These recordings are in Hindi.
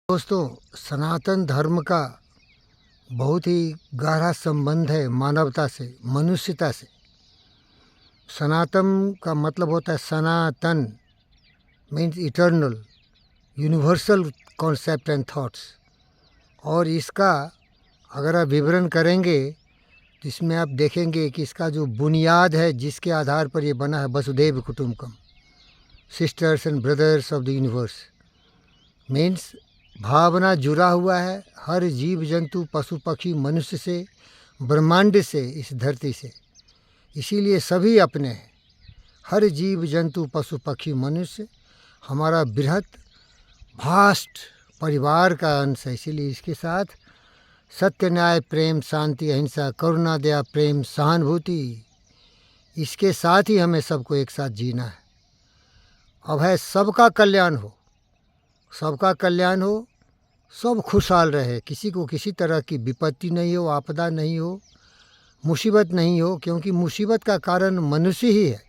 दोस्तों, सनातन धर्म का बहुत ही गहरा संबंध है मानवता से, मनुष्यता से। सनातन का मतलब होता है सनातन, means eternal, universal concept and thoughts. और इसका अगर आप विवरण करेंगे तो इसमें आप देखेंगे कि इसका जो बुनियाद है, जिसके आधार पर ये बना है, वसुधैव कुटुंबकम, sisters and brothers of the universe. Means भावना जुड़ा हुआ है हर जीव जंतु, पशु पक्षी, मनुष्य से, ब्रह्मांड से, इस धरती से। इसीलिए सभी अपने हैं। हर जीव जंतु, पशु पक्षी, मनुष्य हमारा बृहत भास्ट परिवार का अंश है। इसीलिए इसके साथ सत्य, न्याय, प्रेम, शांति, अहिंसा, करुणा, दया, प्रेम, सहानुभूति, इसके साथ ही हमें सबको एक साथ जीना है। अब है सबका कल्याण हो, सबका कल्याण हो, सब खुशहाल रहे, किसी को किसी तरह की विपत्ति नहीं हो, आपदा नहीं हो, मुसीबत नहीं हो, क्योंकि मुसीबत का कारण मनुष्य ही है।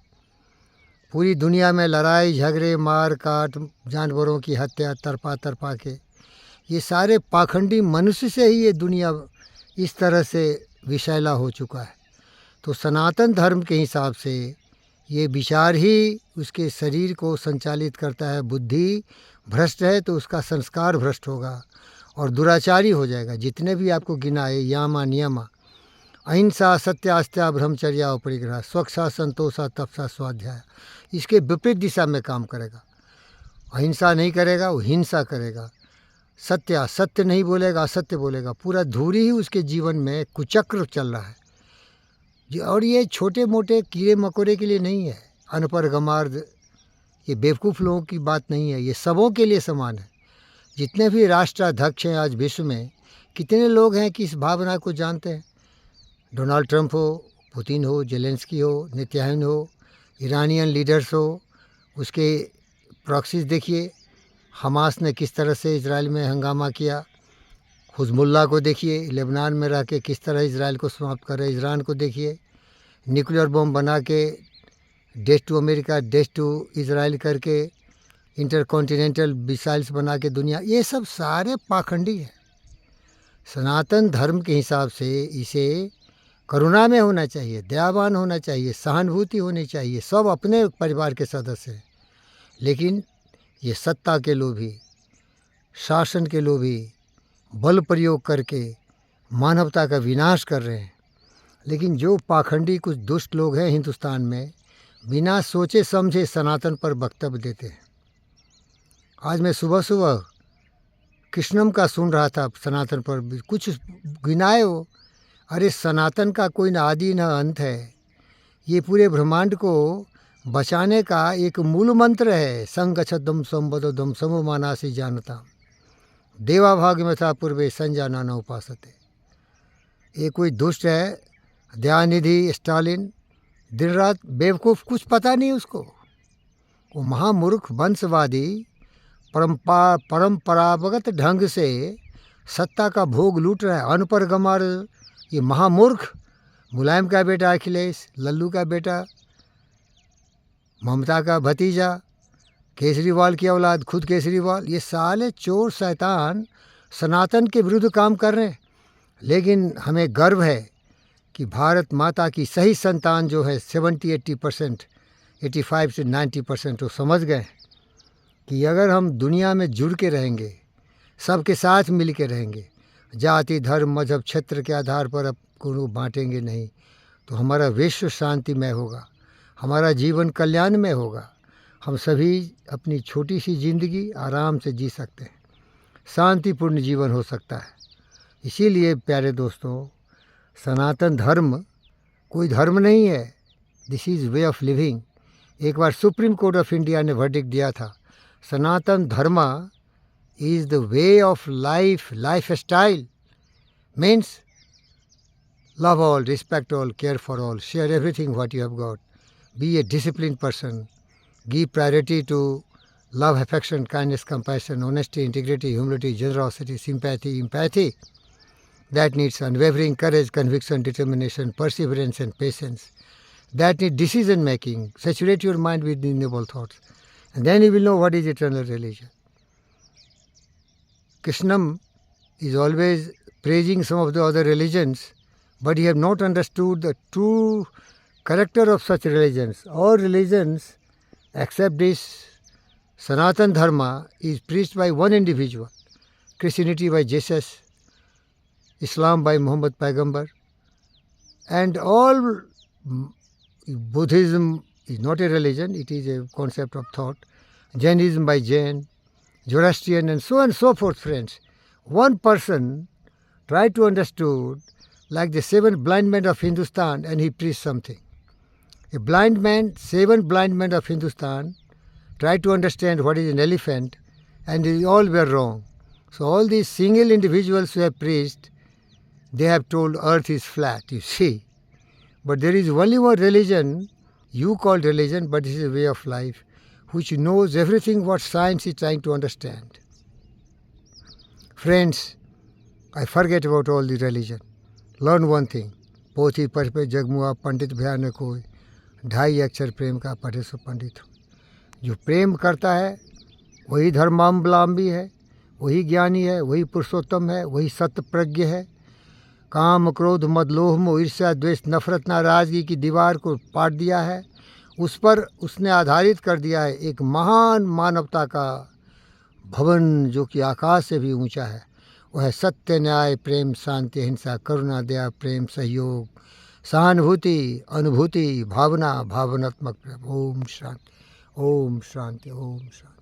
पूरी दुनिया में लड़ाई झगड़े, मार काट, जानवरों की हत्या, तरपा तरपा के, ये सारे पाखंडी मनुष्य से ही ये दुनिया इस तरह से विषैला हो चुका है। तो सनातन धर्म के हिसाब से ये विचार ही उसके शरीर को संचालित करता है। बुद्धि भ्रष्ट है तो उसका संस्कार भ्रष्ट होगा और दुराचारी हो जाएगा। जितने भी आपको गिनाए, यामा नियमा, अहिंसा, सत्यास्त्या, ब्रह्मचर्या, परिग्रह, स्वच्छा, संतोषा, तपसा, स्वाध्याय, इसके विपरीत दिशा में काम करेगा। अहिंसा नहीं करेगा, वो हिंसा करेगा। सत्य नहीं बोलेगा, असत्य बोलेगा। पूरा धूरी ही उसके जीवन में कुचक्र चल रहा है। और ये छोटे मोटे कीड़े मकोड़े के लिए नहीं है, अनपढ़ गमार्द, ये बेवकूफ़ लोगों की बात नहीं है, ये सबों के लिए समान है। जितने भी राष्ट्राध्यक्ष हैं आज विश्व में, कितने लोग हैं कि इस भावना को जानते हैं? डोनाल्ड ट्रंप हो, पुतिन हो, जेलेंस्की हो, नेतन्याहू हो, ईरानियन लीडर्स हो, उसके प्रॉक्सीज देखिए, हमास ने किस तरह से इजराइल में हंगामा किया, हिज़्बुल्लाह को देखिए, लेबनान में रह के किस तरह इजराइल को समाप्त कर रहे, ईरान को देखिए, न्यूक्लियर बम बना के death to America, death to Israel करके, इंटरकॉन्टिनेंटल मिसाइल्स बना के दुनिया, ये सब सारे पाखंडी हैं। सनातन धर्म के हिसाब से इसे करुणा में होना चाहिए, दयावान होना चाहिए, सहानुभूति होनी चाहिए, सब अपने परिवार के सदस्य हैं। लेकिन ये सत्ता के लोभी, शासन के लोभी बल प्रयोग करके मानवता का विनाश कर रहे हैं। लेकिन जो पाखंडी कुछ दुष्ट लोग हैं हिंदुस्तान में, बिना सोचे समझे सनातन पर वक्तव्य देते हैं। आज मैं सुबह सुबह कृष्णम का सुन रहा था, सनातन पर कुछ गिनाए हो। अरे सनातन का कोई न आदि न अंत है। ये पूरे ब्रह्मांड को बचाने का एक मूल मंत्र है। संगच्छदम संबदम सममानासि जानता देवा भाग में था पूर्वे संजाना न उपासते। ये कोई दुष्ट है, दयानिधि स्टालिन, दिन रात बेवकूफ़, कुछ पता नहीं उसको। वो महामूर्ख वंशवादी परंपरागत ढंग से सत्ता का भोग लूट रहा है। अनपढ़ गंवार, ये महामूर्ख, मुलायम का बेटा अखिलेश, लल्लू का बेटा, ममता का भतीजा, केजरीवाल की औलाद, खुद केजरीवाल, ये साले चोर शैतान सनातन के विरुद्ध काम कर रहे हैं। लेकिन हमें गर्व है कि भारत माता की सही संतान जो है 70-80%, 85 से 90% वो समझ गए कि अगर हम दुनिया में जुड़ के रहेंगे, सबके साथ मिल के रहेंगे, जाति, धर्म, मजहब, क्षेत्र के आधार पर अब को बांटेंगे नहीं, तो हमारा विश्व शांतिमय होगा, हमारा जीवन कल्याण में होगा। हम सभी अपनी छोटी सी ज़िंदगी आराम से जी सकते हैं, शांतिपूर्ण जीवन हो सकता है। इसीलिए प्यारे दोस्तों, सनातन धर्म कोई धर्म नहीं है, this is way of living. एक बार सुप्रीम कोर्ट ऑफ इंडिया ने वर्डिक्ट दिया था, Sanatan Dharma is the way of life, lifestyle means love all, respect all, care for all, share everything what you have got, be a discipline person, give priority to love, affection, kindness, compassion, honesty, integrity, humility, generosity, sympathy, empathy. That needs unwavering courage, conviction, determination, perseverance and patience. That needs decision making. Saturate your mind with the noble thoughts. And then you will know what is eternal religion. Krishnam is always praising some of the other religions, but he have not understood the true character of such religions. All religions, except this Sanatan Dharma, is preached by one individual. Christianity by Jesus, Islam by Muhammad Paigambar, and all Buddhism is not a religion, it is a concept of thought. Jainism by Jain, Zoroastrian, and so on and so forth, friends. One person tried to understand like the seven blind men of Hindustan, and he preached something. A blind man, seven blind men of Hindustan tried to understand what is an elephant, and they all were wrong. So all these single individuals who have preached, they have told earth is flat, you see. But there is only one religion, you call religion, but it is a way of life, which knows everything what science is trying to understand. Friends, I forget about all the religion. Learn one thing. पोथी पढ़ पे जगमुआ पंडित भया न कोई, 2.5 अक्षर प्रेम का पढ़े सो पंडित हो. जो प्रेम करता है वही धर्मावलंबी है, वही ज्ञानी है, वही पुरुषोत्तम है, वही सत्य प्रज्ञ है. काम क्रोध मद लोभ मोह ईर्ष्या द्वेष नफरत नाराजगी की दीवार को पाट दिया है. उस पर उसने आधारित कर दिया है एक महान मानवता का भवन जो कि आकाश से भी ऊंचा है. वह है सत्य न्याय प्रेम शांति अहिंसा करुणा दया प्रेम सहयोग सहानुभूति अनुभूति भावना भावनात्मक प्रेम. ओम शांति ओम शांति ओम शांति.